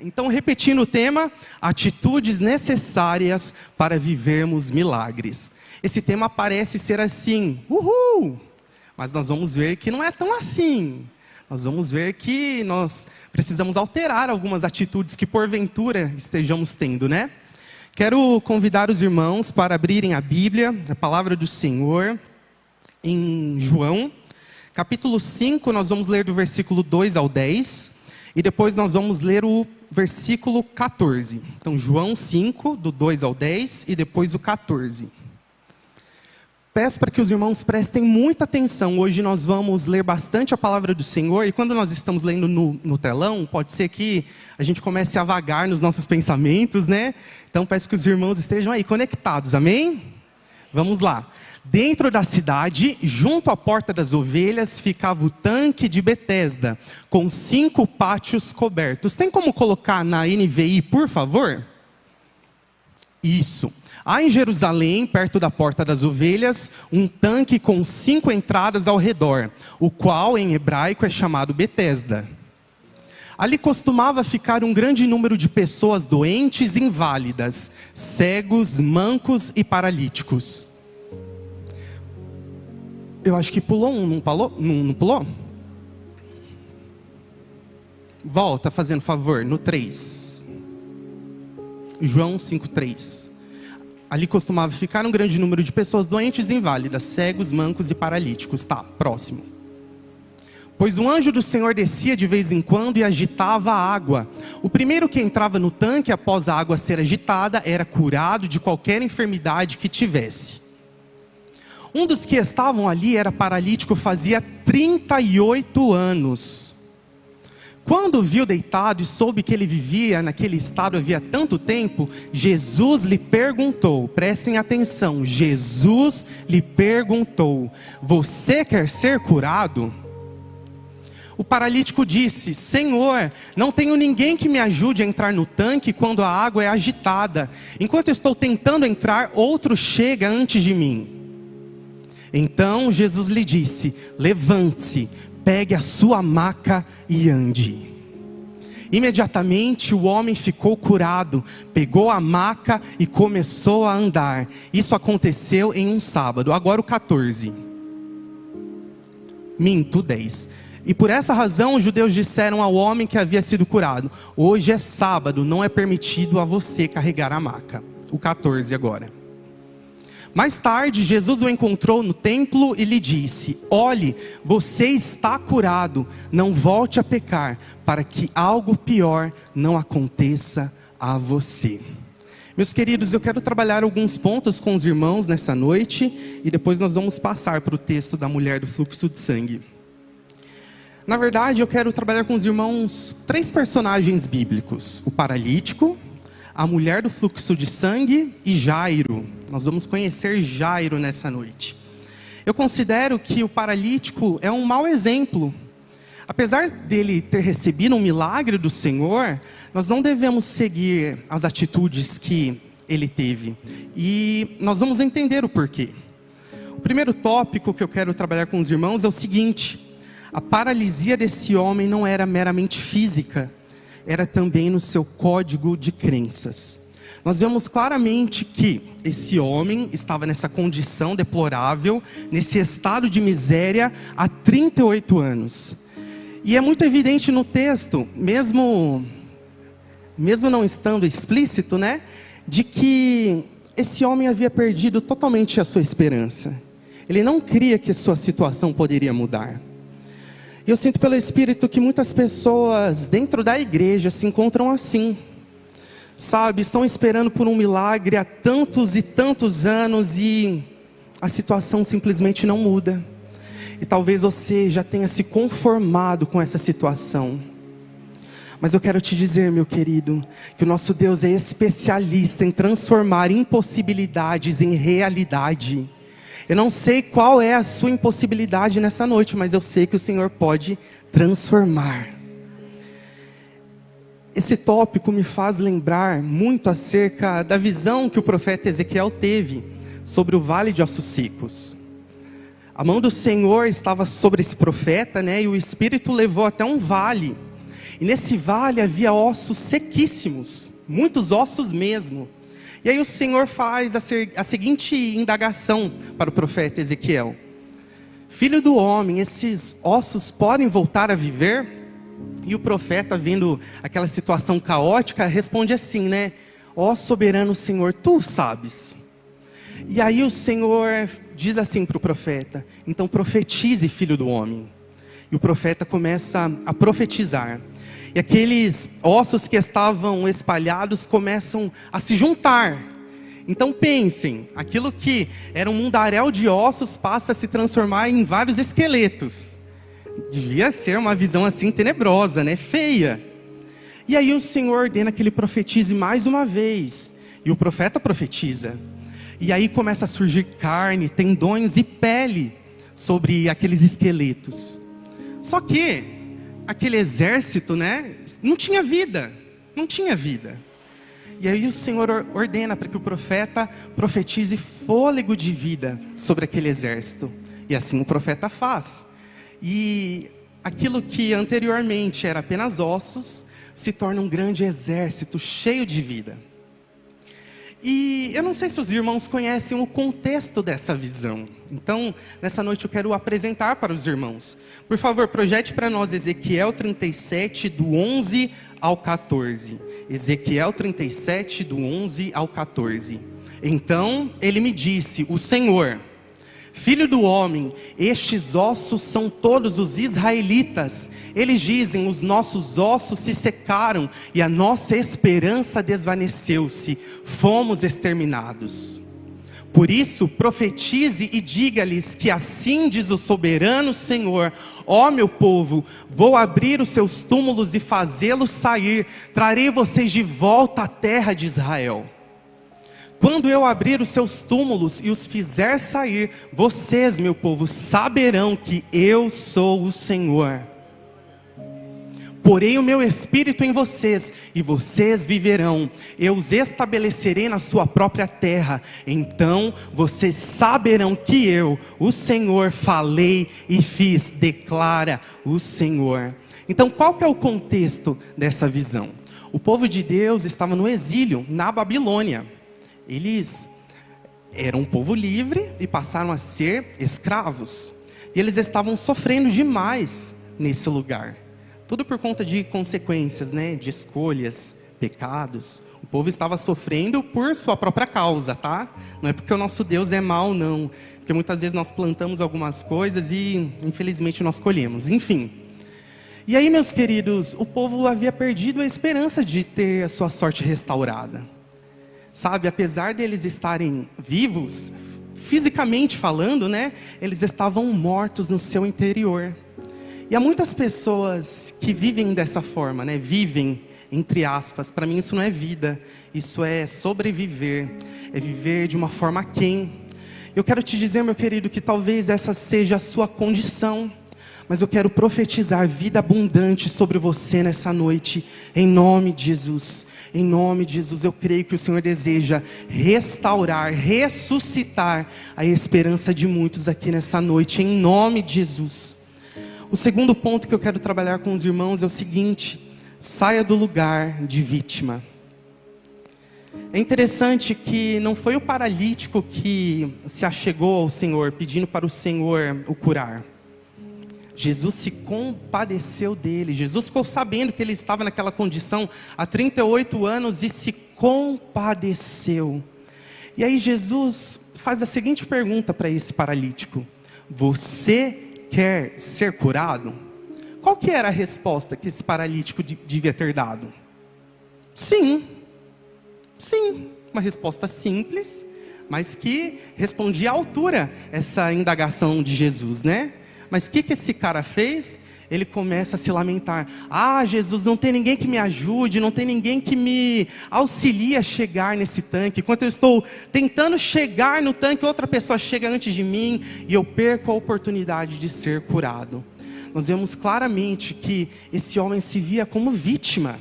Então, repetindo o tema, atitudes necessárias para vivermos milagres. Esse tema parece ser assim, uhul! Mas nós vamos ver que não é tão assim. Nós vamos ver que nós precisamos alterar algumas atitudes que porventura estejamos tendo, né? Quero convidar os irmãos para abrirem a Bíblia, a palavra do Senhor, em João, capítulo 5, nós vamos ler do versículo 2 ao 10, e depois nós vamos ler o versículo 14. Então, João 5, do 2 ao 10, e depois o 14. Peço para que os irmãos prestem muita atenção. Hoje nós vamos ler bastante a palavra do Senhor, e quando nós estamos lendo no telão, pode ser que a gente comece a vagar nos nossos pensamentos, né? Então peço que os irmãos estejam aí conectados, amém? Vamos lá. Dentro da cidade, junto à porta das ovelhas, ficava o tanque de Betesda, com 5 pátios cobertos. Tem como colocar na NVI, por favor? Isso. Há em Jerusalém, perto da porta das ovelhas, um tanque com 5 entradas ao redor, o qual em hebraico é chamado Betesda. Ali costumava ficar um grande número de pessoas doentes e inválidas, cegos, mancos e paralíticos. Eu acho que pulou um, não pulou? Volta, fazendo favor, no 3. João 5:3. Ali costumava ficar um grande número de pessoas doentes e inválidas, cegos, mancos e paralíticos. Tá, próximo. Pois um anjo do Senhor descia de vez em quando e agitava a água. O primeiro que entrava no tanque após a água ser agitada era curado de qualquer enfermidade que tivesse. Um dos que estavam ali era paralítico, fazia 38 anos. Quando o viu deitado e soube que ele vivia naquele estado havia tanto tempo, Jesus lhe perguntou, prestem atenção, Jesus lhe perguntou: você quer ser curado? O paralítico disse: Senhor, não tenho ninguém que me ajude a entrar no tanque quando a água é agitada. Enquanto eu estou tentando entrar, outro chega antes de mim. Então Jesus lhe disse: levante-se, pegue a sua maca e ande. Imediatamente o homem ficou curado, pegou a maca e começou a andar. Isso aconteceu em um sábado. Agora o 14. Minto, 10. E por essa razão os judeus disseram ao homem que havia sido curado: hoje é sábado, não é permitido a você carregar a maca. O 14 agora. Mais tarde, Jesus o encontrou no templo e lhe disse: olhe, você está curado, não volte a pecar, para que algo pior não aconteça a você. Meus queridos, eu quero trabalhar alguns pontos com os irmãos nessa noite, e depois nós vamos passar para o texto da mulher do fluxo de sangue. Na verdade, eu quero trabalhar com os irmãos 3 personagens bíblicos: o paralítico, a mulher do fluxo de sangue e Jairo. Nós vamos conhecer Jairo nessa noite. Eu considero que o paralítico é um mau exemplo. Apesar dele ter recebido um milagre do Senhor, nós não devemos seguir as atitudes que ele teve. E nós vamos entender o porquê. O primeiro tópico que eu quero trabalhar com os irmãos é o seguinte: a paralisia desse homem não era meramente física, era também no seu código de crenças. Nós vemos claramente que esse homem estava nessa condição deplorável, nesse estado de miséria há 38 anos. E é muito evidente no texto, mesmo não estando explícito, né, de que esse homem havia perdido totalmente a sua esperança. Ele não cria que a sua situação poderia mudar. E eu sinto pelo Espírito que muitas pessoas dentro da igreja se encontram assim. Sabe, estão esperando por um milagre há tantos e tantos anos e a situação simplesmente não muda. E talvez você já tenha se conformado com essa situação. Mas eu quero te dizer, meu querido, que o nosso Deus é especialista em transformar impossibilidades em realidade. Eu não sei qual é a sua impossibilidade nessa noite, mas eu sei que o Senhor pode transformar. Esse tópico me faz lembrar muito acerca da visão que o profeta Ezequiel teve sobre o vale de ossos secos. A mão do Senhor estava sobre esse profeta, né? E o Espírito levou até um vale. E nesse vale havia ossos sequíssimos, muitos ossos mesmo. E aí o Senhor faz a seguinte indagação para o profeta Ezequiel: filho do homem, esses ossos podem voltar a viver? E o profeta, vendo aquela situação caótica, responde assim, né? Ó soberano Senhor, tu sabes. E aí o Senhor diz assim para o profeta: então profetize, filho do homem. E o profeta começa a profetizar. E aqueles ossos que estavam espalhados começam a se juntar. Então pensem, aquilo que era um mundaréu de ossos passa a se transformar em vários esqueletos. Devia ser uma visão assim tenebrosa, né? Feia. E aí o Senhor ordena que ele profetize mais uma vez. E o profeta profetiza. E aí começa a surgir carne, tendões e pele sobre aqueles esqueletos. Só que aquele exército, né, não tinha vida. Não tinha vida. E aí o Senhor ordena para que o profeta profetize fôlego de vida sobre aquele exército. E assim o profeta faz. E aquilo que anteriormente era apenas ossos, se torna um grande exército cheio de vida. E eu não sei se os irmãos conhecem o contexto dessa visão. Então, nessa noite eu quero apresentar para os irmãos. Por favor, projete para nós Ezequiel 37, do 11 ao 14. Ezequiel 37, do 11 ao 14. Então, ele me disse, o Senhor: filho do homem, estes ossos são todos os israelitas. Eles dizem, os nossos ossos se secaram e a nossa esperança desvaneceu-se. Fomos exterminados. Por isso, profetize e diga-lhes que assim diz o soberano Senhor: ó meu povo, vou abrir os seus túmulos e fazê-los sair. Trarei vocês de volta à terra de Israel. Quando eu abrir os seus túmulos e os fizer sair, vocês, meu povo, saberão que eu sou o Senhor. Porei o meu espírito em vocês, e vocês viverão. Eu os estabelecerei na sua própria terra. Então vocês saberão que eu, o Senhor, falei e fiz, declara o Senhor. Então qual que é o contexto dessa visão? O povo de Deus estava no exílio, na Babilônia. Eles eram um povo livre e passaram a ser escravos. E eles estavam sofrendo demais nesse lugar. Tudo por conta de consequências, né? De escolhas, pecados. O povo estava sofrendo por sua própria causa, tá? Não é porque o nosso Deus é mau, não. Porque muitas vezes nós plantamos algumas coisas e infelizmente nós colhemos. Enfim. E aí, meus queridos, o povo havia perdido a esperança de ter a sua sorte restaurada. Sabe, apesar deles estarem vivos, fisicamente falando, né, eles estavam mortos no seu interior. E há muitas pessoas que vivem dessa forma, né, vivem, entre aspas. Para mim isso não é vida, isso é sobreviver, é viver de uma forma aquém. Eu quero te dizer, meu querido, que talvez essa seja a sua condição. Mas eu quero profetizar vida abundante sobre você nessa noite, em nome de Jesus. Em nome de Jesus, eu creio que o Senhor deseja restaurar, ressuscitar a esperança de muitos aqui nessa noite, em nome de Jesus. O segundo ponto que eu quero trabalhar com os irmãos é o seguinte: saia do lugar de vítima. É interessante que não foi o paralítico que se achegou ao Senhor, pedindo para o Senhor o curar. Jesus se compadeceu dele. Jesus ficou sabendo que ele estava naquela condição há 38 anos e se compadeceu. E aí Jesus faz a seguinte pergunta para esse paralítico: você quer ser curado? Qual que era a resposta que esse paralítico devia ter dado? Sim. Sim. Uma resposta simples, mas que respondia à altura essa indagação de Jesus, né? Mas o que esse cara fez? Ele começa a se lamentar. Ah, Jesus, não tem ninguém que me ajude, não tem ninguém que me auxilie a chegar nesse tanque. Enquanto eu estou tentando chegar no tanque, outra pessoa chega antes de mim e eu perco a oportunidade de ser curado. Nós vemos claramente que esse homem se via como vítima.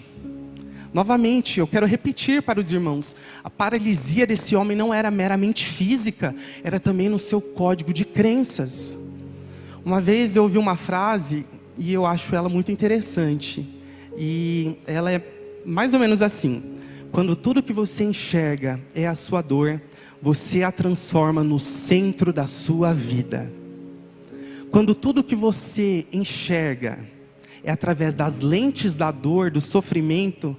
Novamente, eu quero repetir para os irmãos, a paralisia desse homem não era meramente física, era também no seu código de crenças. Uma vez eu ouvi uma frase e eu acho ela muito interessante. E ela é mais ou menos assim: quando tudo que você enxerga é a sua dor, você a transforma no centro da sua vida. Quando tudo que você enxerga é através das lentes da dor, do sofrimento,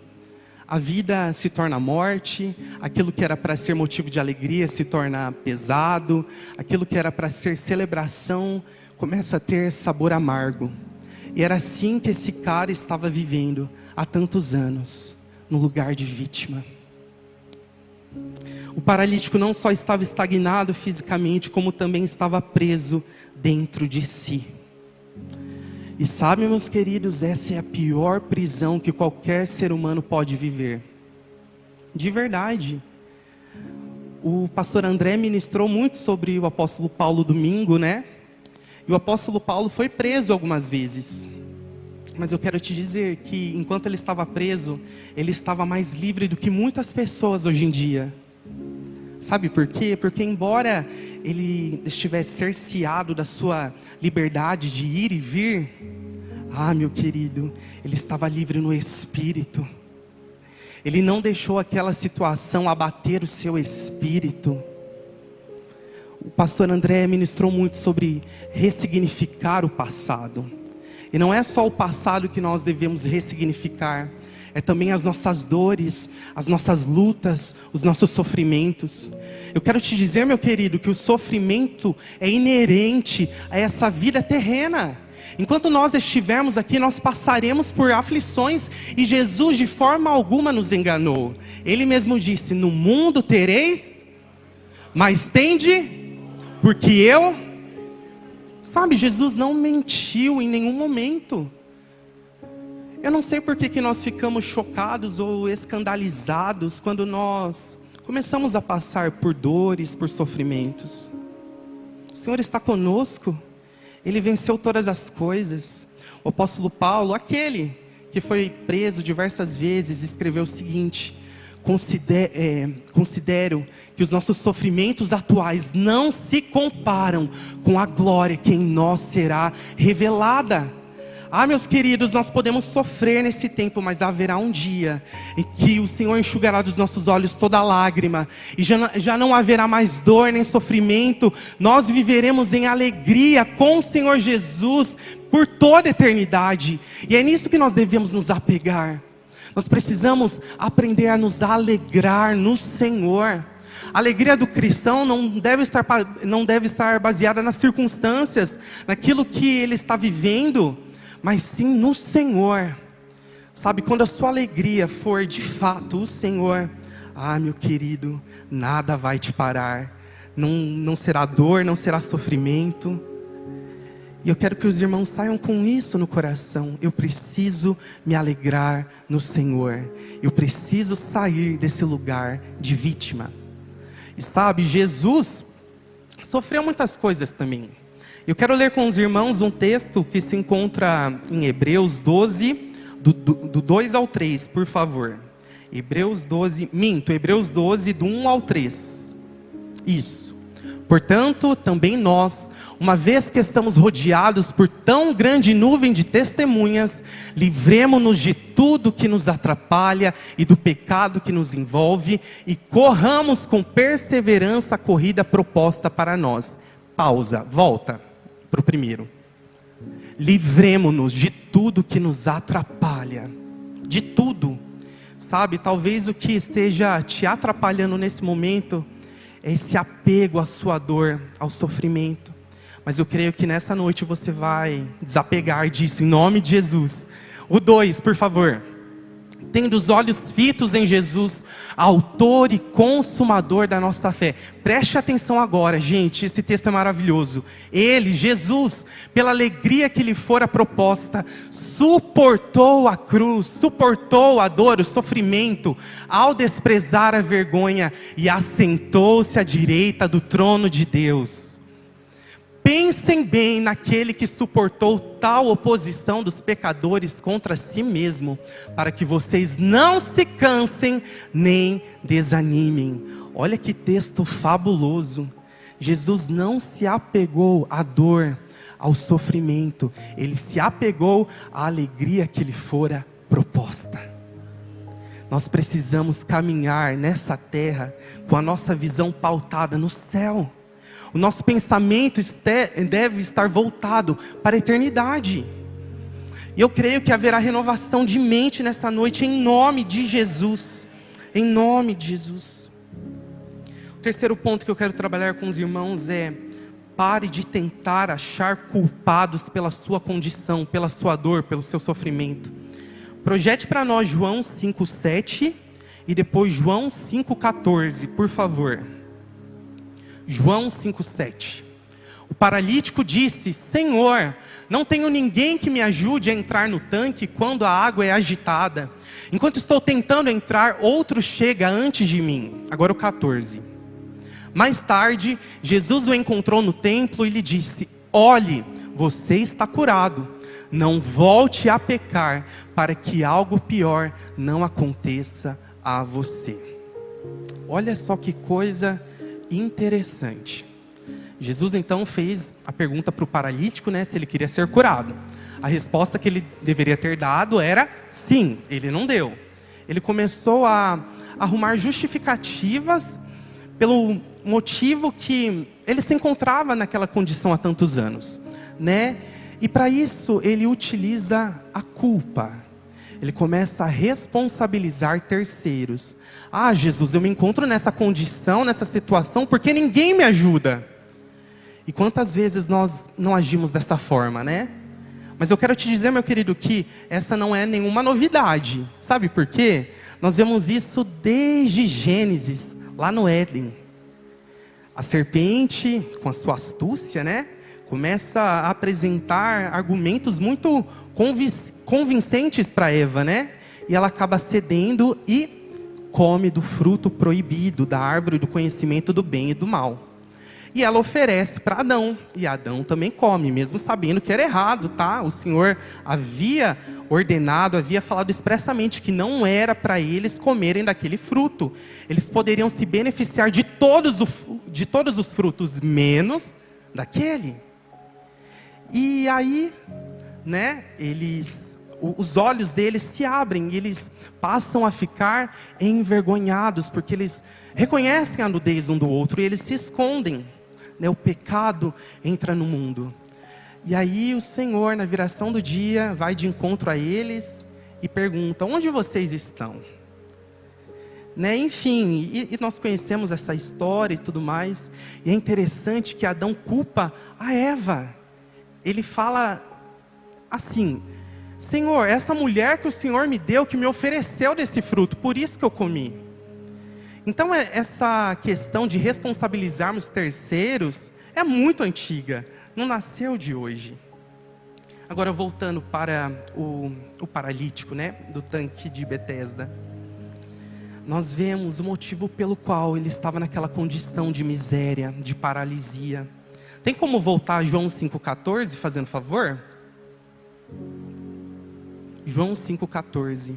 a vida se torna morte, aquilo que era para ser motivo de alegria se torna pesado, aquilo que era para ser celebração começa a ter sabor amargo. E era assim que esse cara estava vivendo há tantos anos, no lugar de vítima. O paralítico não só estava estagnado fisicamente, como também estava preso dentro de si. E sabe, meus queridos, essa é a pior prisão que qualquer ser humano pode viver. De verdade. O pastor André ministrou muito sobre o apóstolo Paulo domingo, né? E o apóstolo Paulo foi preso algumas vezes. Mas eu quero te dizer que enquanto ele estava preso, ele estava mais livre do que muitas pessoas hoje em dia. Sabe por quê? Porque embora ele estivesse cerceado da sua liberdade de ir e vir, meu querido, ele estava livre no espírito. Ele não deixou aquela situação abater o seu espírito. O pastor André ministrou muito sobre ressignificar o passado. E não é só o passado que nós devemos ressignificar, é também as nossas dores, as nossas lutas, os nossos sofrimentos. Eu quero te dizer, meu querido, que o sofrimento é inerente a essa vida terrena. Enquanto nós estivermos aqui, nós passaremos por aflições, e Jesus de forma alguma nos enganou. Ele mesmo disse: no mundo tereis, mas tende, porque eu... Sabe, Jesus não mentiu em nenhum momento. Eu não sei por que nós ficamos chocados ou escandalizados quando nós começamos a passar por dores, por sofrimentos. O Senhor está conosco. Ele venceu todas as coisas. O apóstolo Paulo, aquele que foi preso diversas vezes, escreveu o seguinte: considero que os nossos sofrimentos atuais não se comparam com a glória que em nós será revelada. Meus queridos, nós podemos sofrer nesse tempo, mas haverá um dia em que o Senhor enxugará dos nossos olhos toda lágrima, e já não haverá mais dor nem sofrimento. Nós viveremos em alegria com o Senhor Jesus por toda a eternidade, e é nisso que nós devemos nos apegar. Nós precisamos aprender a nos alegrar no Senhor. A alegria do cristão não deve estar baseada nas circunstâncias, naquilo que ele está vivendo, mas sim no Senhor. Sabe, quando a sua alegria for de fato o Senhor, meu querido, nada vai te parar. Não será dor, não será sofrimento. E eu quero que os irmãos saiam com isso no coração. Eu preciso me alegrar no Senhor. Eu preciso sair desse lugar de vítima. E sabe, Jesus sofreu muitas coisas também. Eu quero ler com os irmãos um texto que se encontra em Hebreus 12, do 2 ao 3, por favor. Hebreus 12, do 1 ao 3. Isso. Portanto, também nós, uma vez que estamos rodeados por tão grande nuvem de testemunhas, livremo-nos de tudo que nos atrapalha e do pecado que nos envolve, e corramos com perseverança a corrida proposta para nós. Pausa, volta para o primeiro. Livremo-nos de tudo que nos atrapalha. De tudo. Sabe, talvez o que esteja te atrapalhando nesse momento é esse apego à sua dor, ao sofrimento. Mas eu creio que nessa noite você vai desapegar disso, em nome de Jesus. O 2, por favor. Tendo os olhos fitos em Jesus, autor e consumador da nossa fé. Preste atenção agora, gente, esse texto é maravilhoso. Ele, Jesus, pela alegria que lhe fora proposta, suportou a cruz, suportou a dor, o sofrimento, ao desprezar a vergonha, e assentou-se à direita do trono de Deus. Pensem bem naquele que suportou tal oposição dos pecadores contra si mesmo, para que vocês não se cansem nem desanimem. Olha que texto fabuloso. Jesus não se apegou à dor, ao sofrimento. Ele se apegou à alegria que lhe fora proposta. Nós precisamos caminhar nessa terra com a nossa visão pautada no céu. O nosso pensamento deve estar voltado para a eternidade. E eu creio que haverá renovação de mente nessa noite, em nome de Jesus. Em nome de Jesus. O terceiro ponto que eu quero trabalhar com os irmãos é: pare de tentar achar culpados pela sua condição, pela sua dor, pelo seu sofrimento. Projete para nós João 5:7 e depois João 5:14, por favor. João 5:7. O paralítico disse: Senhor, não tenho ninguém que me ajude a entrar no tanque quando a água é agitada. Enquanto estou tentando entrar, outro chega antes de mim. Agora o 14. Mais tarde, Jesus o encontrou no templo e lhe disse: olhe, você está curado. Não volte a pecar, para que algo pior não aconteça a você. Olha só que coisa interessante. Jesus então fez a pergunta para o paralítico, se ele queria ser curado. A resposta que ele deveria ter dado era sim, ele não deu. Ele começou a arrumar justificativas pelo motivo que ele se encontrava naquela condição há tantos anos, E para isso ele utiliza a culpa. Ele começa a responsabilizar terceiros. Ah, Jesus, eu me encontro nessa condição, nessa situação, porque ninguém me ajuda. E quantas vezes nós não agimos dessa forma, Mas eu quero te dizer, meu querido, que essa não é nenhuma novidade. Sabe por quê? Nós vemos isso desde Gênesis, lá no Éden. A serpente, com a sua astúcia, começa a apresentar argumentos muito convincentes para Eva, E ela acaba cedendo e come do fruto proibido, da árvore do conhecimento do bem e do mal. E ela oferece para Adão, e Adão também come, mesmo sabendo que era errado, tá? O Senhor havia ordenado, havia falado expressamente que não era para eles comerem daquele fruto. Eles poderiam se beneficiar de todos os frutos, menos daquele. E aí, os olhos deles se abrem, e eles passam a ficar envergonhados, porque eles reconhecem a nudez um do outro, e eles se escondem. O pecado entra no mundo. E aí o Senhor, na viração do dia, vai de encontro a eles e pergunta: onde vocês estão? Enfim, e nós conhecemos essa história e tudo mais. E é interessante que Adão culpa a Eva. Ele fala assim: Senhor, essa mulher que o Senhor me deu, que me ofereceu desse fruto, por isso que eu comi. Então essa questão de responsabilizarmos terceiros é muito antiga, não nasceu de hoje. Agora voltando para o paralítico, do tanque de Betesda. Nós vemos o motivo pelo qual ele estava naquela condição de miséria, de paralisia. Tem como voltar a João 5,14, fazendo favor? João 5,14.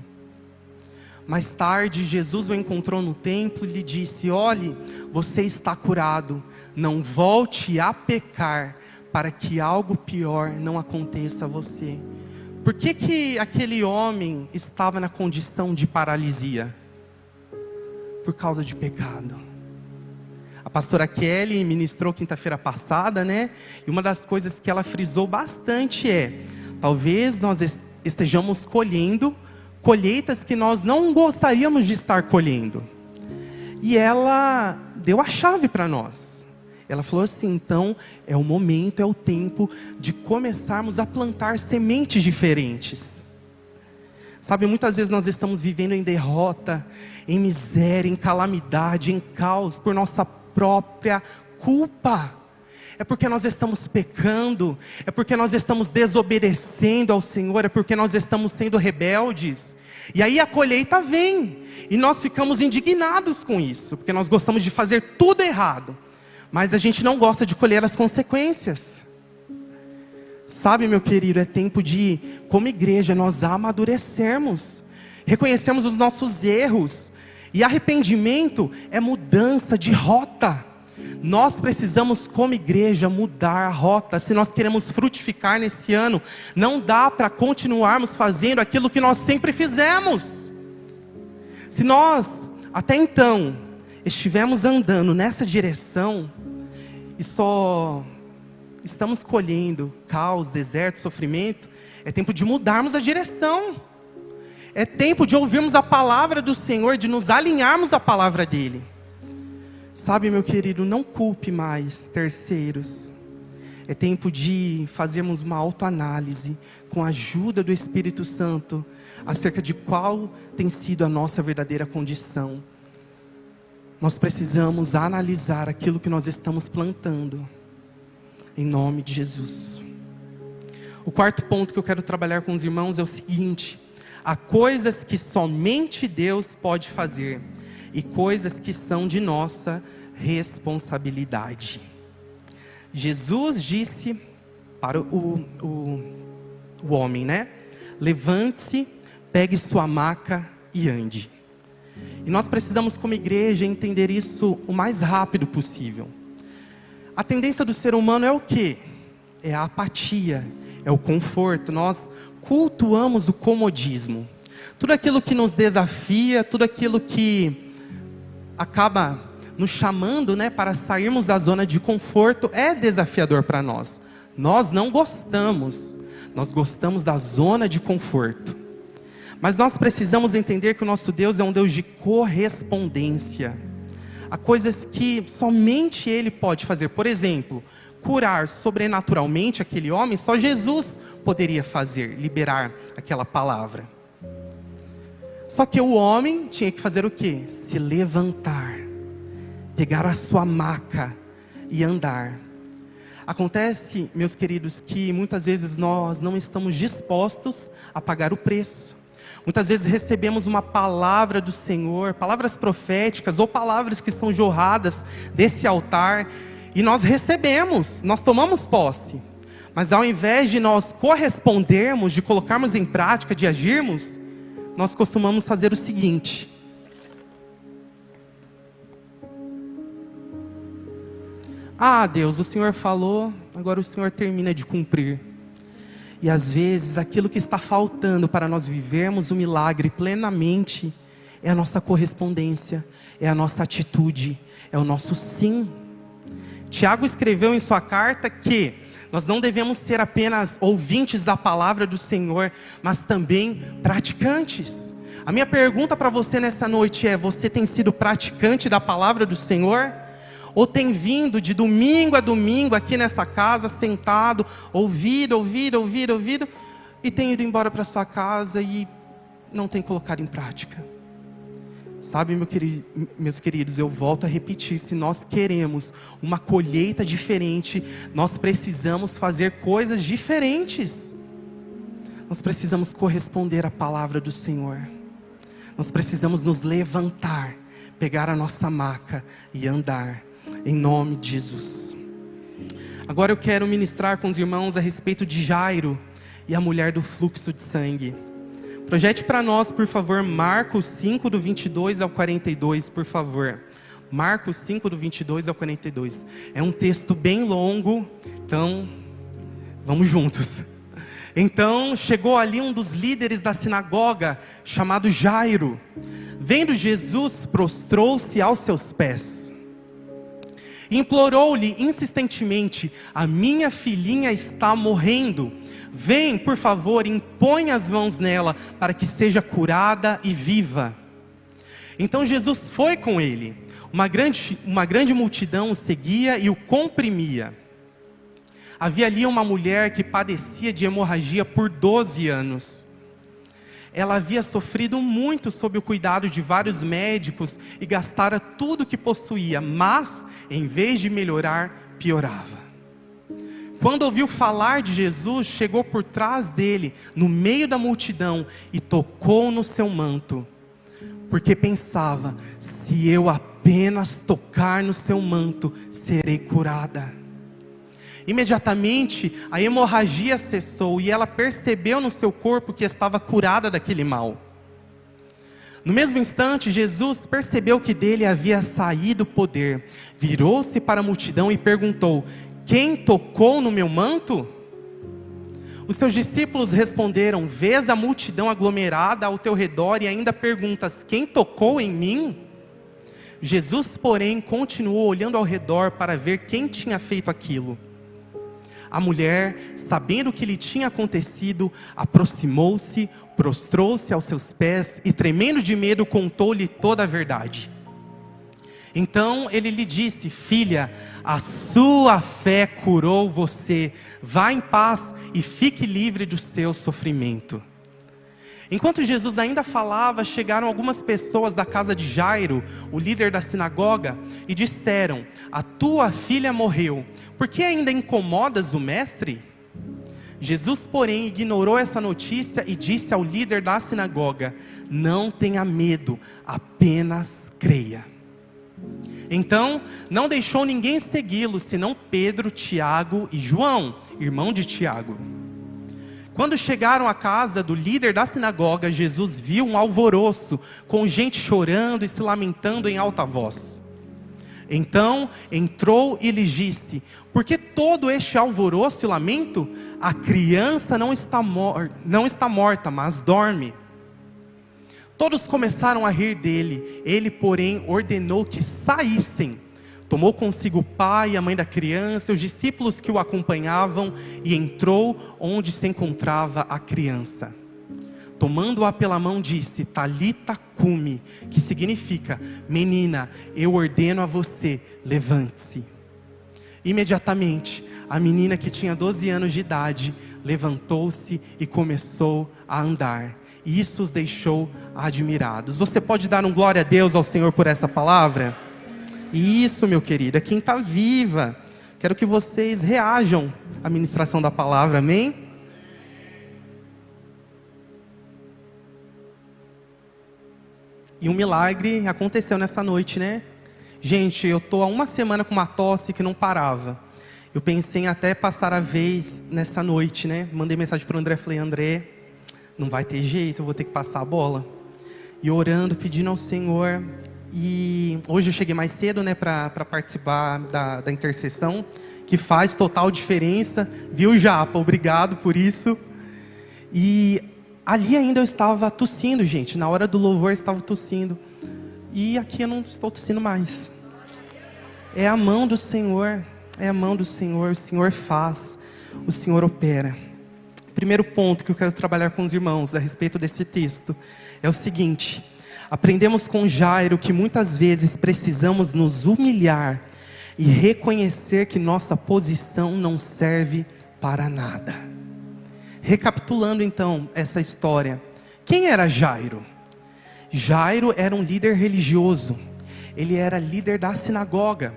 Mais tarde, Jesus o encontrou no templo e lhe disse: olhe, você está curado, não volte a pecar, para que algo pior não aconteça a você. Por que aquele homem estava na condição de paralisia? Por causa de pecado. A pastora Kelly ministrou quinta-feira passada, E uma das coisas que ela frisou bastante é: talvez nós estejamos colhendo colheitas que nós não gostaríamos de estar colhendo. E ela deu a chave para nós. Ela falou assim: então é o momento, é o tempo de começarmos a plantar sementes diferentes. Sabe, muitas vezes nós estamos vivendo em derrota, em miséria, em calamidade, em caos, por nossa própria culpa. É porque nós estamos pecando, é porque nós estamos desobedecendo ao Senhor, é porque nós estamos sendo rebeldes. E aí a colheita vem, e nós ficamos indignados com isso, porque nós gostamos de fazer tudo errado, mas a gente não gosta de colher as consequências. Sabe, meu querido, é tempo de, como igreja, nós amadurecermos, reconhecermos os nossos erros. E arrependimento é mudança de rota. Nós precisamos, como igreja, mudar a rota. Se nós queremos frutificar nesse ano, não dá para continuarmos fazendo aquilo que nós sempre fizemos. Se nós, até então, estivermos andando nessa direção, e só estamos colhendo caos, deserto, sofrimento, é tempo de mudarmos a direção. É tempo de ouvirmos a palavra do Senhor, de nos alinharmos à palavra dEle. Sabe, meu querido, não culpe mais terceiros. É tempo de fazermos uma autoanálise com a ajuda do Espírito Santo acerca de qual tem sido a nossa verdadeira condição. Nós precisamos analisar aquilo que nós estamos plantando, em nome de Jesus. O quarto ponto que eu quero trabalhar com os irmãos é o seguinte: há coisas que somente Deus pode fazer e coisas que são de nossa responsabilidade. Jesus disse para o homem, né? Levante-se, pegue sua maca e ande. E nós precisamos, como igreja, entender isso o mais rápido possível. A tendência do ser humano é o quê? É a apatia, é o conforto. Nós cultuamos o comodismo. Tudo aquilo que nos desafia, tudo aquilo que acaba nos chamando, né, para sairmos da zona de conforto, é desafiador para nós. Nós não gostamos, nós gostamos da zona de conforto. Mas nós precisamos entender que o nosso Deus é um Deus de correspondência. Há coisas que somente Ele pode fazer. Por exemplo, curar sobrenaturalmente aquele homem, só Jesus poderia fazer, liberar aquela palavra. Só que o homem tinha que fazer o quê? Se levantar, pegar a sua maca e andar. Acontece, meus queridos, que muitas vezes nós não estamos dispostos a pagar o preço. Muitas vezes recebemos uma palavra do Senhor, palavras proféticas ou palavras que são jorradas desse altar, e nós recebemos, nós tomamos posse. Mas ao invés de nós correspondermos, de colocarmos em prática, de agirmos, nós costumamos fazer o seguinte: ah, Deus, o Senhor falou, agora o Senhor termina de cumprir. E às vezes aquilo que está faltando para nós vivermos o milagre plenamente é a nossa correspondência, é a nossa atitude, é o nosso sim. Tiago escreveu em sua carta que nós não devemos ser apenas ouvintes da palavra do Senhor, mas também praticantes. A minha pergunta para você nessa noite é: você tem sido praticante da palavra do Senhor? Ou tem vindo de domingo a domingo aqui nessa casa, sentado, ouvido, e tem ido embora para sua casa e não tem colocado em prática? Sabe, meus queridos, eu volto a repetir: se nós queremos uma colheita diferente, nós precisamos fazer coisas diferentes. Nós precisamos corresponder à palavra do Senhor. Nós precisamos nos levantar, pegar a nossa maca e andar, em nome de Jesus. Agora eu quero ministrar com os irmãos a respeito de Jairo e a mulher do fluxo de sangue. Projete para nós, por favor, Marcos 5, do 22 ao 42, por favor. Marcos 5, do 22 ao 42. É um texto bem longo, então vamos juntos. Então chegou ali um dos líderes da sinagoga, chamado Jairo. Vendo Jesus, prostrou-se aos seus pés. Implorou-lhe insistentemente: a minha filhinha está morrendo. Vem, por favor, impõe as mãos nela, para que seja curada e viva. Então Jesus foi com ele. Uma grande multidão o seguia e o comprimia. Havia ali uma mulher que padecia de hemorragia por 12 anos. Ela havia sofrido muito sob o cuidado de vários médicos e gastara tudo o que possuía, mas, em vez de melhorar, piorava. Quando ouviu falar de Jesus, chegou por trás dele, no meio da multidão, e tocou no seu manto, porque pensava: se eu apenas tocar no seu manto, serei curada. Imediatamente a hemorragia cessou e ela percebeu no seu corpo que estava curada daquele mal. No mesmo instante, Jesus percebeu que dele havia saído poder. Virou-se para a multidão e perguntou: quem tocou no meu manto? Os seus discípulos responderam: vês a multidão aglomerada ao teu redor e ainda perguntas: quem tocou em mim? Jesus, porém, continuou olhando ao redor para ver quem tinha feito aquilo. A mulher, sabendo o que lhe tinha acontecido, aproximou-se, prostrou-se aos seus pés e, tremendo de medo, contou-lhe toda a verdade. Então ele lhe disse: filha, a sua fé curou você, vá em paz e fique livre do seu sofrimento. Enquanto Jesus ainda falava, chegaram algumas pessoas da casa de Jairo, o líder da sinagoga, e disseram: a tua filha morreu, por que ainda incomodas o mestre? Jesus, porém, ignorou essa notícia e disse ao líder da sinagoga: não tenha medo, apenas creia. Então, não deixou ninguém segui-lo, senão Pedro, Tiago e João, irmão de Tiago. Quando chegaram à casa do líder da sinagoga, Jesus viu um alvoroço, com gente chorando e se lamentando em alta voz. Então entrou e lhes disse: por que todo este alvoroço e lamento? A criança não está morta, mas dorme. Todos começaram a rir dele. Ele, porém, ordenou que saíssem. Tomou consigo o pai e a mãe da criança, os discípulos que o acompanhavam, e entrou onde se encontrava a criança. Tomando-a pela mão, disse: Talita cumi, que significa: menina, eu ordeno a você, levante-se. Imediatamente, a menina, que tinha 12 anos de idade, levantou-se e começou a andar. E isso os deixou admirados. Você pode dar um glória a Deus ao Senhor por essa palavra? Isso, meu querido, é quem está viva. Quero que vocês reajam à ministração da palavra, amém? E um milagre aconteceu nessa noite, né? Gente, eu estou há uma semana com uma tosse que não parava. Eu pensei em até passar a vez nessa noite, né? Mandei mensagem para o André, falei: André, não vai ter jeito, eu vou ter que passar a bola. E orando, pedindo ao Senhor. E hoje eu cheguei mais cedo, né, para participar da intercessão, que faz total diferença, viu, Japa? Obrigado por isso. E ali ainda eu estava tossindo, gente, na hora do louvor eu estava tossindo, e aqui eu não estou tossindo mais. É a mão do Senhor, é a mão do Senhor, o Senhor faz, o Senhor opera. Primeiro ponto que eu quero trabalhar com os irmãos a respeito desse texto é o seguinte: aprendemos com Jairo que muitas vezes precisamos nos humilhar e reconhecer que nossa posição não serve para nada. Recapitulando então essa história, quem era Jairo? Jairo era um líder religioso, ele era líder da sinagoga.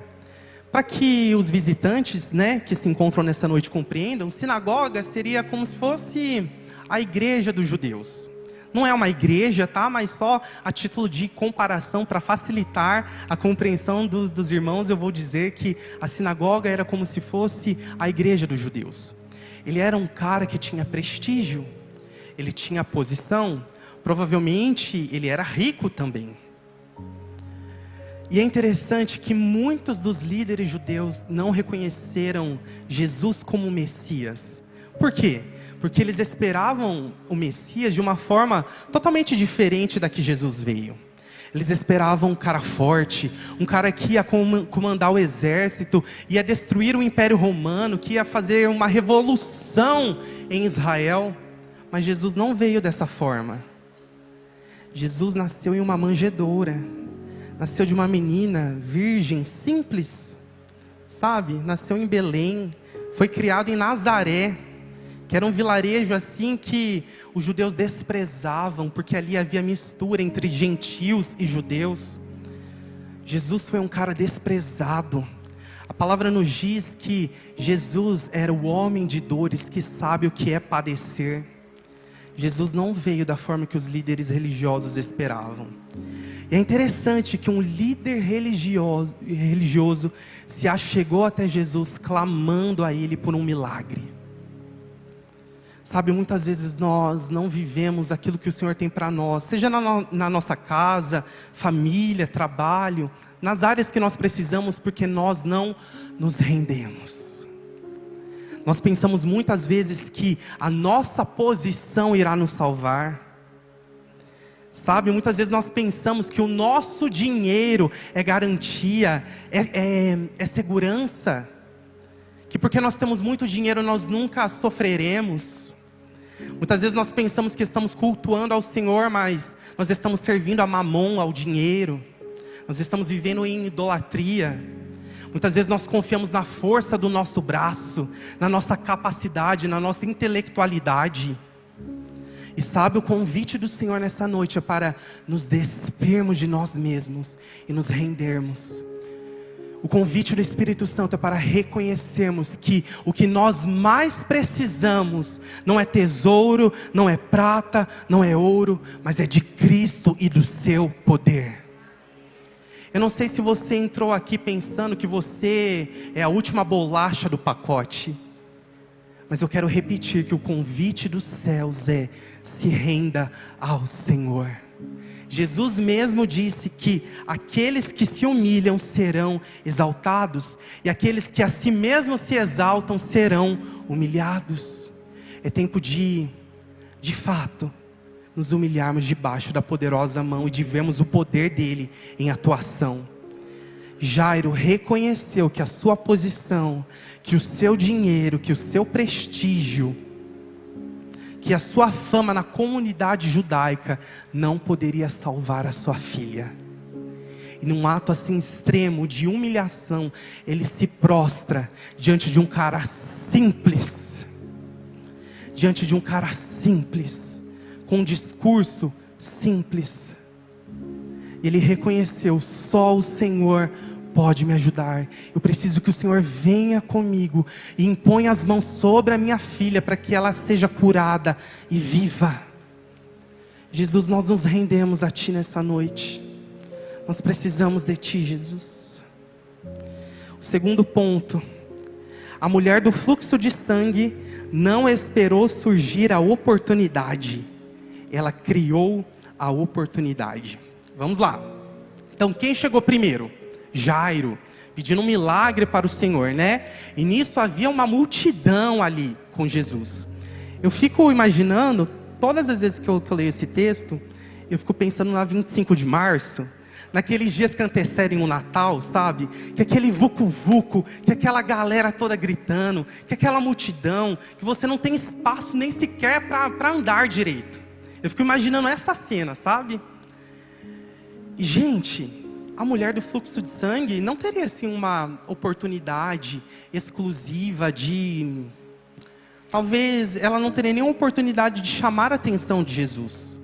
Para que os visitantes, né, que se encontram nessa noite compreendam, sinagoga seria como se fosse a igreja dos judeus. Não é uma igreja, tá? Mas só a título de comparação, para facilitar a compreensão dos irmãos, eu vou dizer que a sinagoga era como se fosse a igreja dos judeus. Ele era um cara que tinha prestígio, ele tinha posição, provavelmente ele era rico também. E é interessante que muitos dos líderes judeus não reconheceram Jesus como Messias. Por quê? Porque eles esperavam o Messias de uma forma totalmente diferente da que Jesus veio. Eles esperavam um cara forte, um cara que ia comandar o exército, ia destruir o Império Romano, que ia fazer uma revolução em Israel. Mas Jesus não veio dessa forma. Jesus nasceu em uma manjedoura. Nasceu de uma menina virgem, simples, sabe? Nasceu em Belém, foi criado em Nazaré, que era um vilarejo assim que os judeus desprezavam, porque ali havia mistura entre gentios e judeus. Jesus foi um cara desprezado. A palavra nos diz que Jesus era o homem de dores, que sabe o que é padecer. Jesus não veio da forma que os líderes religiosos esperavam. E é interessante que um líder religioso se achegou até Jesus clamando a Ele por um milagre. Sabe, muitas vezes nós não vivemos aquilo que o Senhor tem para nós, seja na nossa casa, família, trabalho, nas áreas que nós precisamos, porque nós não nos rendemos. Nós pensamos muitas vezes que a nossa posição irá nos salvar. Sabe, muitas vezes nós pensamos que o nosso dinheiro é garantia, é segurança, que porque nós temos muito dinheiro nós nunca sofreremos. Muitas vezes nós pensamos que estamos cultuando ao Senhor, mas nós estamos servindo a mamon, ao dinheiro. Nós estamos vivendo em idolatria. Muitas vezes nós confiamos na força do nosso braço, na nossa capacidade, na nossa intelectualidade. E sabe, o convite do Senhor nessa noite é para nos despirmos de nós mesmos e nos rendermos. O convite do Espírito Santo é para reconhecermos que o que nós mais precisamos não é tesouro, não é prata, não é ouro, mas é de Cristo e do seu poder. Eu não sei se você entrou aqui pensando que você é a última bolacha do pacote, mas eu quero repetir que o convite dos céus é: se renda ao Senhor. Jesus mesmo disse que aqueles que se humilham serão exaltados, e aqueles que a si mesmos se exaltam serão humilhados. É tempo de fato, nos humilharmos debaixo da poderosa mão e de vermos o poder dele em atuação. Jairo reconheceu que a sua posição, que o seu dinheiro, que o seu prestígio, que a sua fama na comunidade judaica não poderia salvar a sua filha. E num ato assim extremo de humilhação, ele se prostra diante de um cara simples, com um discurso simples. Ele reconheceu: só o Senhor pode me ajudar. Eu preciso que o Senhor venha comigo e imponha as mãos sobre a minha filha para que ela seja curada e viva. Jesus, nós nos rendemos a Ti nessa noite. Nós precisamos de Ti, Jesus. O segundo ponto: a mulher do fluxo de sangue não esperou surgir a oportunidade, ela criou a oportunidade. Vamos lá. Então, quem chegou primeiro? Jairo, pedindo um milagre para o Senhor, né? E nisso havia uma multidão ali com Jesus. Eu fico imaginando, todas as vezes que eu leio esse texto, eu fico pensando na 25 de março, naqueles dias que antecedem o Natal, sabe? Que aquele vucu-vucu, que aquela galera toda gritando, que aquela multidão, que você não tem espaço nem sequer para andar direito. Eu fico imaginando essa cena, sabe? E gente, a mulher do fluxo de sangue não teria assim uma oportunidade exclusiva de... Talvez ela não teria nenhuma oportunidade de chamar a atenção de Jesus.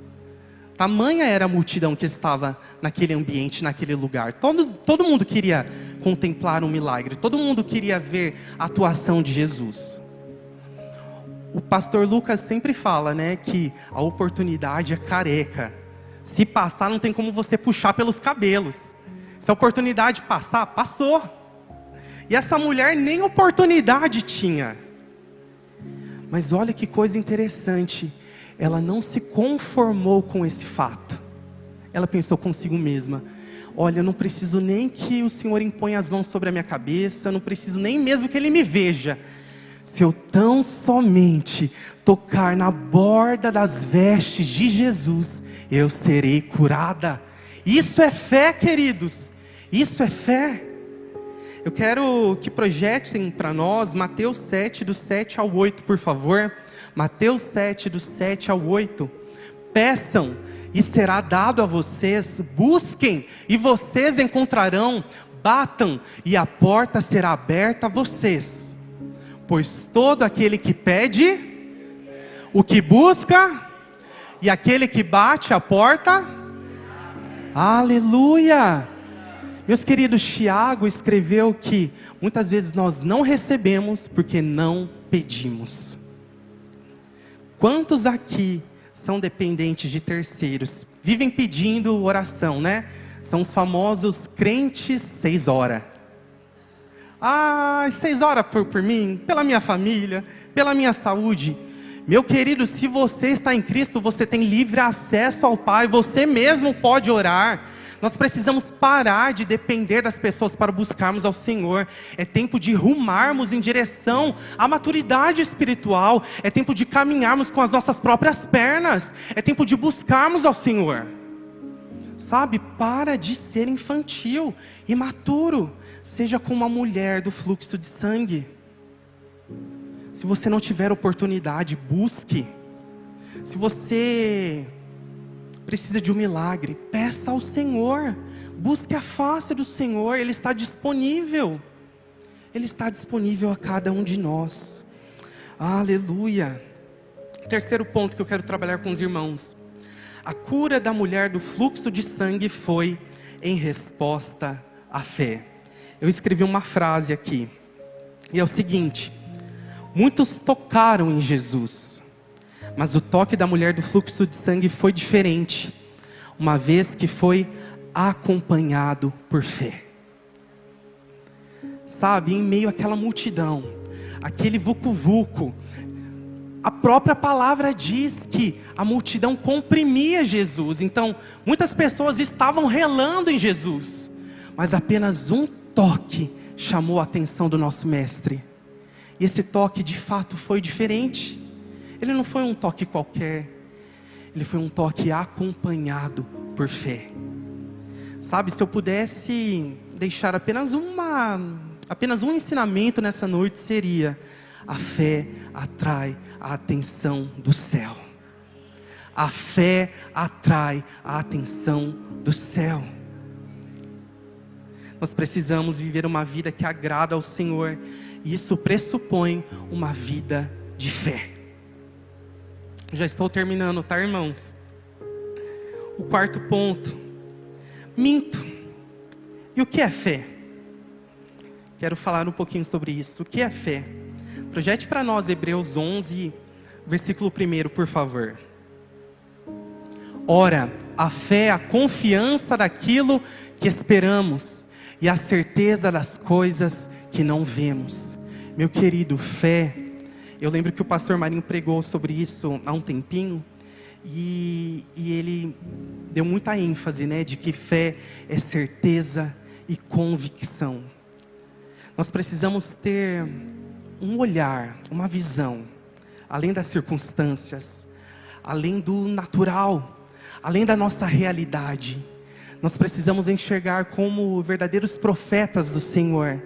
Tamanha era a multidão que estava naquele ambiente, naquele lugar. Todo mundo queria contemplar um milagre. Todo mundo queria ver a atuação de Jesus. O pastor Lucas sempre fala, né, que a oportunidade é careca. Se passar, não tem como você puxar pelos cabelos. Se a oportunidade passar, passou. E essa mulher nem oportunidade tinha. Mas olha que coisa interessante. Ela não se conformou com esse fato. Ela pensou consigo mesma: olha, eu não preciso nem que o Senhor imponha as mãos sobre a minha cabeça, eu não preciso nem mesmo que Ele me veja. Se eu tão somente tocar na borda das vestes de Jesus, eu serei curada. Isso é fé, queridos. Isso é fé. Eu quero que projetem para nós Mateus 7, do 7 ao 8, por favor. Mateus 7, do 7 ao 8. Peçam e será dado a vocês. Busquem e vocês encontrarão. Batam e a porta será aberta a vocês. Pois todo aquele que pede, o que busca, e aquele que bate a porta... Aleluia! Meus queridos, Tiago escreveu que muitas vezes nós não recebemos porque não pedimos. Quantos aqui são dependentes de terceiros? Vivem pedindo oração, né? São os famosos crentes 6 horas. 6 horas por mim, pela minha família, pela minha saúde. Meu querido, se você está em Cristo, você tem livre acesso ao Pai, você mesmo pode orar. Nós precisamos parar de depender das pessoas para buscarmos ao Senhor. É tempo de rumarmos em direção à maturidade espiritual. É tempo de caminharmos com as nossas próprias pernas. É tempo de buscarmos ao Senhor. Sabe, para de ser infantil, imaturo. Seja como uma mulher do fluxo de sangue. Se você não tiver oportunidade, busque. Se você precisa de um milagre, peça ao Senhor. Busque a face do Senhor, Ele está disponível. Ele está disponível a cada um de nós. Aleluia. Terceiro ponto que eu quero trabalhar com os irmãos. A cura da mulher do fluxo de sangue foi em resposta à fé. Eu escrevi uma frase aqui, e é o seguinte: muitos tocaram em Jesus, mas o toque da mulher do fluxo de sangue foi diferente, uma vez que foi acompanhado por fé. Sabe, em meio àquela multidão, aquele vucu-vucu, a própria palavra diz que a multidão comprimia Jesus. Então, muitas pessoas estavam relando em Jesus, mas apenas um toque chamou a atenção do nosso mestre. E esse toque de fato foi diferente. Ele não foi um toque qualquer. Ele foi um toque acompanhado por fé. Sabe, se eu pudesse deixar apenas um ensinamento nessa noite, seria: a fé atrai a atenção do céu. A fé atrai a atenção do céu. Nós precisamos viver uma vida que agrada ao Senhor. E isso pressupõe uma vida de fé. Já estou terminando, tá, irmãos? O quarto ponto. Minto. E o que é fé? Quero falar um pouquinho sobre isso. O que é fé? Projete para nós Hebreus 11, versículo 1, por favor. Ora, a fé é a confiança daquilo que esperamos e a certeza das coisas que não vemos. Meu querido, fé, eu lembro que o pastor Marinho pregou sobre isso há um tempinho, e ele deu muita ênfase, né, de que fé é certeza e convicção. Nós precisamos ter um olhar, uma visão, além das circunstâncias, além do natural, além da nossa realidade. Nós precisamos enxergar como verdadeiros profetas do Senhor,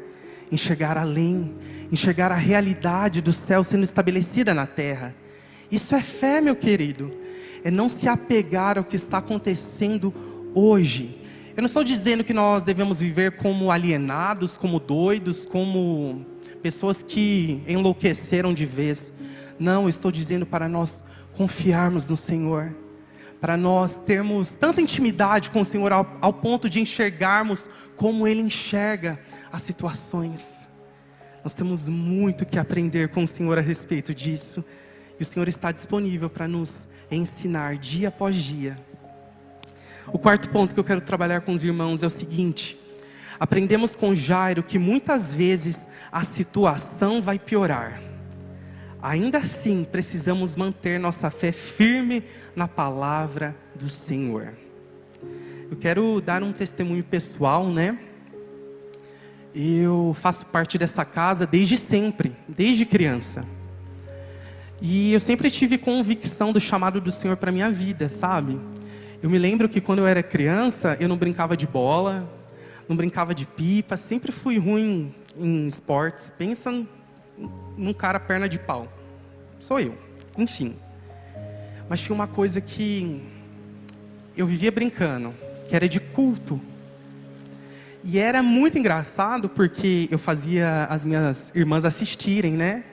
enxergar além, enxergar a realidade do céu sendo estabelecida na terra. Isso é fé, meu querido. É não se apegar ao que está acontecendo hoje. Eu não estou dizendo que nós devemos viver como alienados, como doidos, como pessoas que enlouqueceram de vez. Não, eu estou dizendo para nós confiarmos no Senhor, para nós termos tanta intimidade com o Senhor ao ponto de enxergarmos como Ele enxerga as situações. Nós temos muito que aprender com o Senhor a respeito disso, e o Senhor está disponível para nos ensinar dia após dia. O quarto ponto que eu quero trabalhar com os irmãos é o seguinte: aprendemos com Jairo que muitas vezes a situação vai piorar. Ainda assim, precisamos manter nossa fé firme na palavra do Senhor. Eu quero dar um testemunho pessoal, né? Eu faço parte dessa casa desde sempre, desde criança. E eu sempre tive convicção do chamado do Senhor para a minha vida, sabe? Eu me lembro que quando eu era criança, eu não brincava de bola, não brincava de pipa, sempre fui ruim em esportes. Pensa num cara perna de pau. Sou eu, enfim. Mas tinha uma coisa que eu vivia brincando, que era de culto. E era muito engraçado porque eu fazia as minhas irmãs assistirem, né?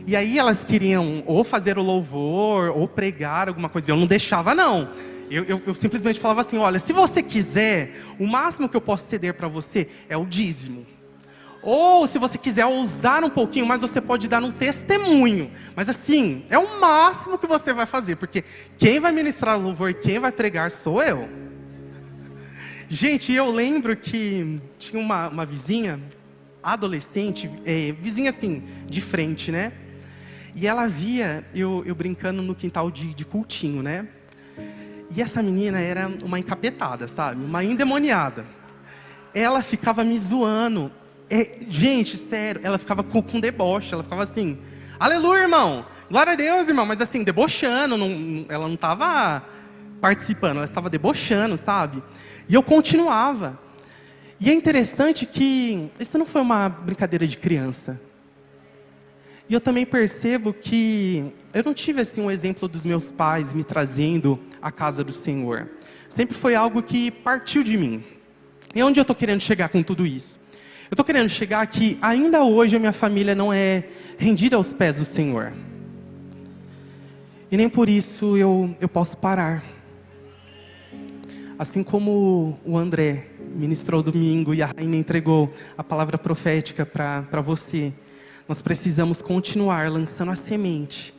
E aí elas queriam ou fazer o louvor, ou pregar alguma coisa. Eu não deixava, não. Eu simplesmente falava assim: olha, se você quiser, o máximo que eu posso ceder para você é o dízimo. Ou se você quiser ousar um pouquinho mais, você pode dar um testemunho. Mas assim, é o máximo que você vai fazer, porque quem vai ministrar louvor e quem vai pregar sou eu. Gente, eu lembro que tinha uma vizinha, adolescente, vizinha assim, de frente, né? E ela via eu brincando no quintal de cultinho, né? E essa menina era uma encapetada, sabe? Uma endemoniada. Ela ficava me zoando. Gente, sério, ela ficava com deboche. Ela ficava assim, aleluia, irmão. Glória a Deus, irmão. Mas assim, debochando. Ela não estava participando, ela estava debochando, sabe? E eu continuava. E é interessante que isso não foi uma brincadeira de criança. E eu também percebo que eu não tive assim um exemplo dos meus pais me trazendo à casa do Senhor. Sempre foi algo que partiu de mim. E onde eu estou querendo chegar com tudo isso? Eu estou querendo chegar que ainda hoje a minha família não é rendida aos pés do Senhor. E nem por isso eu posso parar. Assim como o André ministrou domingo e a Rainha entregou a palavra profética para você, nós precisamos continuar lançando a semente,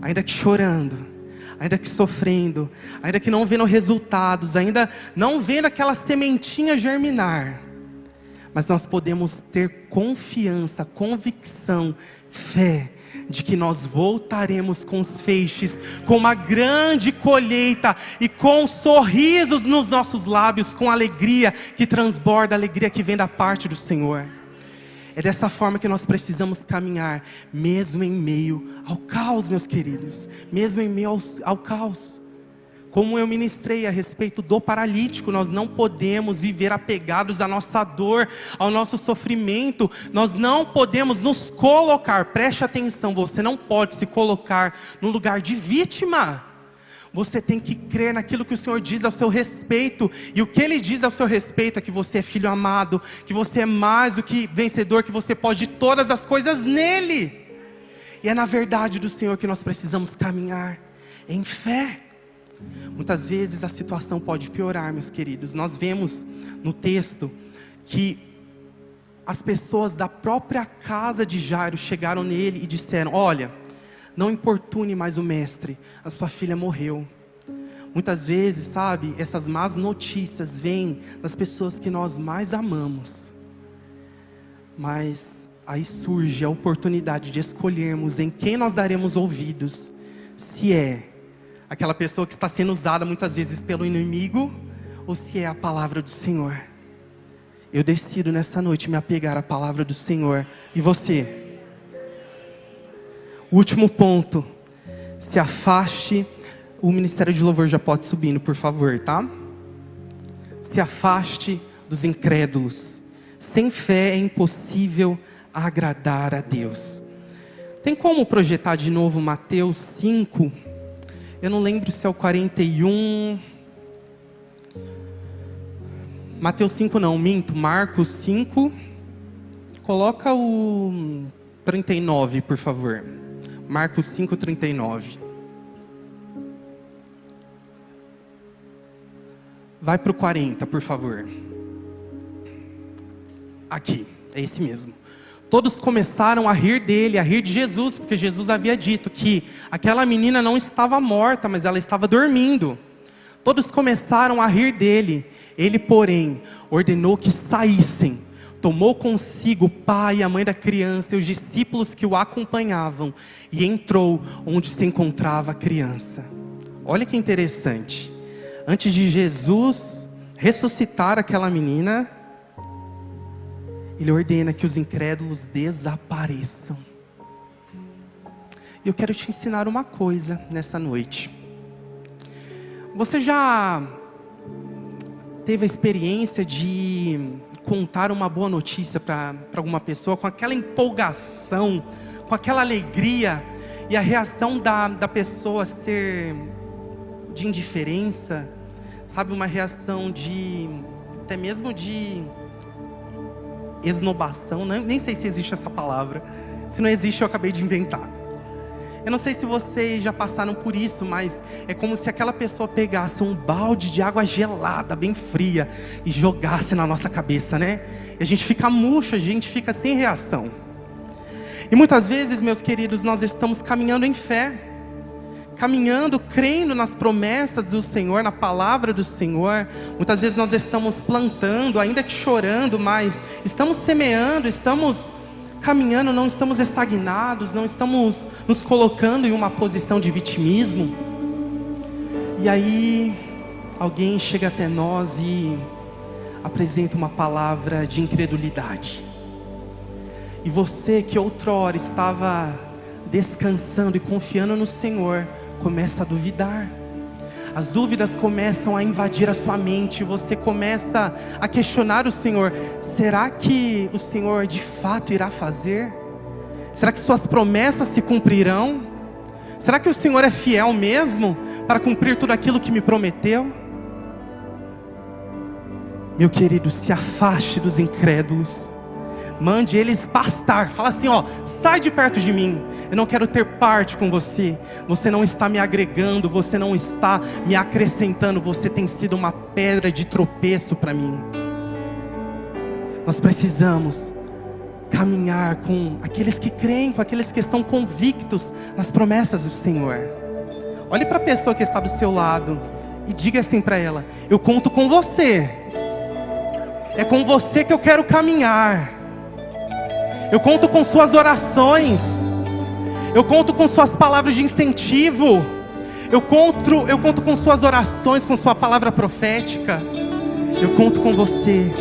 ainda que chorando, ainda que sofrendo, ainda que não vendo resultados, ainda não vendo aquela sementinha germinar. Mas nós podemos ter confiança, convicção, fé, de que nós voltaremos com os feixes, com uma grande colheita e com sorrisos nos nossos lábios, com alegria que transborda, alegria que vem da parte do Senhor. É dessa forma que nós precisamos caminhar, mesmo em meio ao caos, meus queridos, mesmo em meio ao caos. Como eu ministrei a respeito do paralítico, nós não podemos viver apegados à nossa dor, ao nosso sofrimento. Nós não podemos nos colocar, preste atenção, você não pode se colocar no lugar de vítima. Você tem que crer naquilo que o Senhor diz ao seu respeito. E o que Ele diz ao seu respeito é que você é filho amado, que você é mais do que vencedor, que você pode todas as coisas nele. E é na verdade do Senhor que nós precisamos caminhar em fé. Muitas vezes a situação pode piorar, meus queridos. Nós vemos no texto que as pessoas da própria casa de Jairo chegaram nele e disseram: olha, não importune mais o mestre, a sua filha morreu. Muitas vezes, sabe, essas más notícias vêm das pessoas que nós mais amamos. Mas aí surge a oportunidade de escolhermos em quem nós daremos ouvidos. Se é aquela pessoa que está sendo usada muitas vezes pelo inimigo, ou se é a palavra do Senhor. Eu decido nessa noite me apegar à palavra do Senhor. E você? Último ponto, se afaste. O Ministério de Louvor já pode subindo, por favor, tá? Se afaste dos incrédulos. Sem fé é impossível agradar a Deus. Tem como projetar de novo Mateus 5? Eu não lembro se é o 41. Mateus 5 não, minto. Marcos 5. Coloca o 39, por favor. Marcos 5, 39. Vai para o 40, por favor. Aqui, é esse mesmo. Todos começaram a rir dele, a rir de Jesus, porque Jesus havia dito que aquela menina não estava morta, mas ela estava dormindo. Todos começaram a rir dele. Ele, porém, ordenou que saíssem. Tomou consigo o pai e a mãe da criança e os discípulos que o acompanhavam e entrou onde se encontrava a criança. Olha que interessante. Antes de Jesus ressuscitar aquela menina, Ele ordena que os incrédulos desapareçam. E eu quero te ensinar uma coisa nessa noite. Você já teve a experiência de contar uma boa notícia para alguma pessoa, com aquela empolgação, com aquela alegria, e a reação da pessoa ser de indiferença, sabe, uma reação até mesmo de esnobação, né? Nem sei se existe essa palavra, se não existe eu acabei de inventar. Eu não sei se vocês já passaram por isso, mas é como se aquela pessoa pegasse um balde de água gelada, bem fria, e jogasse na nossa cabeça, né? E a gente fica murcho, a gente fica sem reação. E muitas vezes, meus queridos, nós estamos caminhando em fé, caminhando, crendo nas promessas do Senhor, na palavra do Senhor. Muitas vezes nós estamos plantando, ainda que chorando, mas estamos semeando, estamos caminhando, não estamos estagnados, não estamos nos colocando em uma posição de vitimismo. E aí, alguém chega até nós e apresenta uma palavra de incredulidade. E você que outrora estava descansando e confiando no Senhor, começa a duvidar. As dúvidas começam a invadir a sua mente. Você começa a questionar o Senhor. Será que o Senhor de fato irá fazer? Será que suas promessas se cumprirão? Será que o Senhor é fiel mesmo para cumprir tudo aquilo que me prometeu? Meu querido, se afaste dos incrédulos. Mande eles pastar. Fala assim, ó, sai de perto de mim. Eu não quero ter parte com você. Você não está me agregando, você não está me acrescentando. Você tem sido uma pedra de tropeço para mim. Nós precisamos caminhar com aqueles que creem, com aqueles que estão convictos nas promessas do Senhor. Olhe para a pessoa que está do seu lado e diga assim para ela: eu conto com você. É com você que eu quero caminhar. Eu conto com suas orações. Eu conto com suas palavras de incentivo. Eu conto com suas orações, com sua palavra profética. Eu conto com você.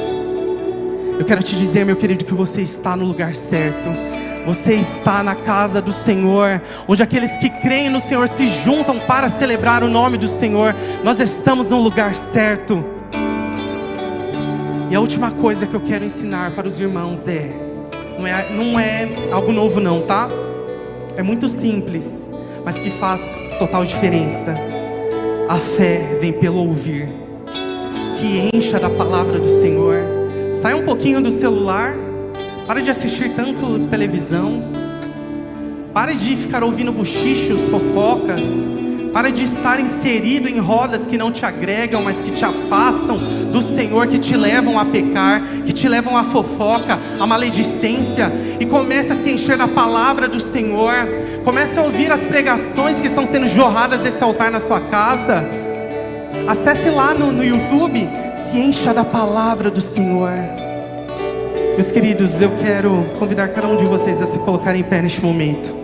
Eu quero te dizer, meu querido, que você está no lugar certo. Você está na casa do Senhor, onde aqueles que creem no Senhor se juntam para celebrar o nome do Senhor. Nós estamos no lugar certo. E a última coisa que eu quero ensinar para os irmãos não é algo novo não, tá? É muito simples, mas que faz total diferença. A fé vem pelo ouvir. Se encha da palavra do Senhor. Sai um pouquinho do celular. Para de assistir tanto televisão. Para de ficar ouvindo bochichos, fofocas. Para de estar inserido em rodas que não te agregam, mas que te afastam do Senhor, que te levam a pecar, que te levam à fofoca, à maledicência. E comece a se encher da palavra do Senhor. Comece a ouvir as pregações que estão sendo jorradas desse altar na sua casa. Acesse lá no YouTube. Se encha da palavra do Senhor. Meus queridos, eu quero convidar cada um de vocês a se colocar em pé neste momento.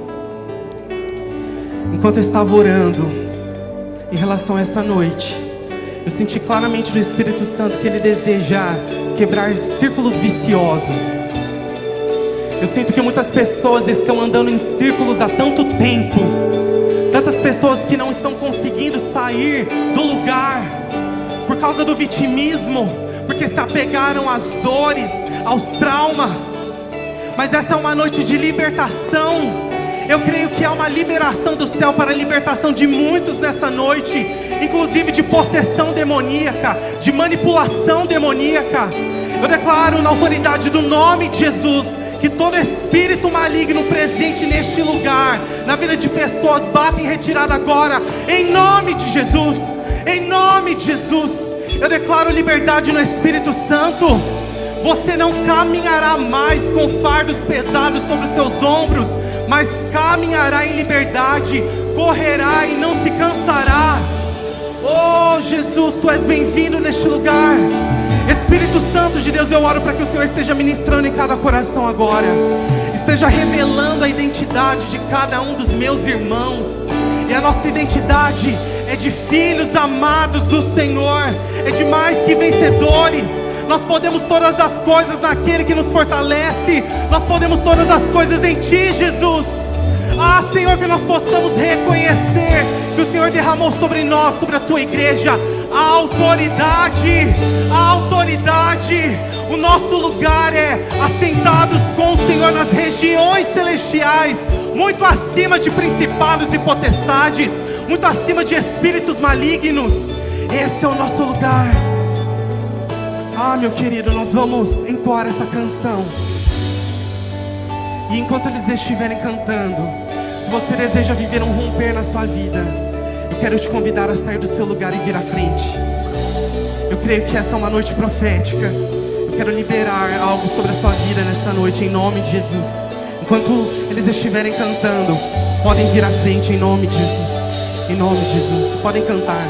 Enquanto eu estava orando em relação a essa noite, eu senti claramente do Espírito Santo que Ele deseja quebrar círculos viciosos. Eu sinto que muitas pessoas estão andando em círculos há tanto tempo. Tantas pessoas que não estão conseguindo sair do lugar por causa do vitimismo, porque se apegaram às dores, aos traumas. Mas essa é uma noite de libertação. Eu creio que há uma liberação do céu para a libertação de muitos nessa noite, inclusive de possessão demoníaca, de manipulação demoníaca. Eu declaro na autoridade do nome de Jesus que todo espírito maligno presente neste lugar, na vida de pessoas, bata em retirada agora, em nome de Jesus. Em nome de Jesus, eu declaro liberdade no Espírito Santo. Você não caminhará mais com fardos pesados sobre os seus ombros, mas caminhará em liberdade, correrá e não se cansará. Oh Jesus, Tu és bem-vindo neste lugar. Espírito Santo de Deus, eu oro para que o Senhor esteja ministrando em cada coração agora, esteja revelando a identidade de cada um dos meus irmãos. E a nossa identidade é de filhos amados do Senhor, é de mais que vencedores. Nós podemos todas as coisas naquele que nos fortalece. Nós podemos todas as coisas em Ti, Jesus. Ah, Senhor, que nós possamos reconhecer que o Senhor derramou sobre nós, sobre a Tua igreja, a autoridade. A autoridade. O nosso lugar é assentados com o Senhor nas regiões celestiais, muito acima de principados e potestades, muito acima de espíritos malignos. Esse é o nosso lugar. Ah, meu querido, nós vamos entoar essa canção. E enquanto eles estiverem cantando, se você deseja viver um romper na sua vida, eu quero te convidar a sair do seu lugar e vir à frente. Eu creio que essa é uma noite profética. Eu quero liberar algo sobre a sua vida nessa noite, em nome de Jesus. Enquanto eles estiverem cantando, podem vir à frente em nome de Jesus. Em nome de Jesus, podem cantar.